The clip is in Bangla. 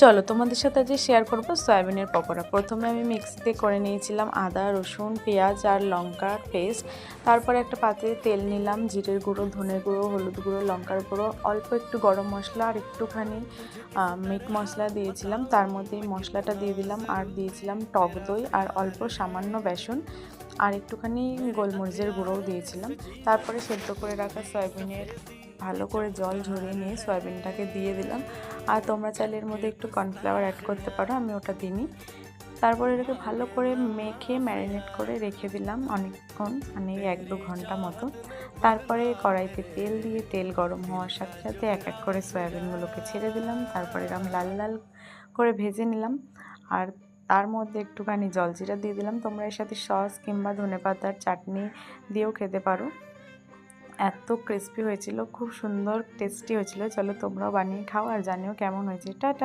চলো তোমাদের সাথে আজ শেয়ার করব সয়াবিনের পকোড়া। প্রথমে আমি মিক্সিতে করে নিয়েছিলাম আদা, রসুন, পেঁয়াজ আর লঙ্কার পেস্ট। তারপরে একটা পাত্রে তেল নিলাম, জিরের গুঁড়ো, ধনের গুঁড়ো, হলুদ গুঁড়ো, লঙ্কার গুঁড়ো, অল্প একটু গরম মশলা আর একটুখানি মিট মশলা দিয়েছিলাম। তার মধ্যে এই মশলাটা দিয়ে দিলাম আর দিয়েছিলাম টক দই আর অল্প সামান্য বেসন আর একটুখানি গোলমরিচের গুঁড়োও দিয়েছিলাম। তারপরে সেদ্ধ করে রাখা সয়াবিনের ভালো করে জল ঝরিয়ে নিয়ে সয়াবিনটাকে দিয়ে দিলাম। আর তোমরা চাইলে এর মধ্যে একটু কর্নফ্লাওয়ার অ্যাড করতে পারো, আমি ওটা দিইনি। তারপরে এটাকে ভালো করে মেখে ম্যারিনেট করে রেখে দিলাম অনেকক্ষণ, মানে 1-2 ঘন্টা মতো। তারপরে কড়াইতে তেল দিয়ে তেল গরম হওয়ার সাথে সাথে এক এক করে সয়াবিনগুলোকে ছেড়ে দিলাম। তারপরে এরকম লাল লাল করে ভেজে নিলাম আর তার মধ্যে একটুখানি জলজিরা দিয়ে দিলাম। তোমরা এর সাথে সস কিংবা ধনেপাতার চাটনি দিয়েও খেতে পারো। এত ক্রিস্পি হয়েছিল, খুব সুন্দর টেস্টি হয়েছিল। চলো তোমরাও বানিয়ে খাও আর জানিও কেমন হয়েছে। টাটা।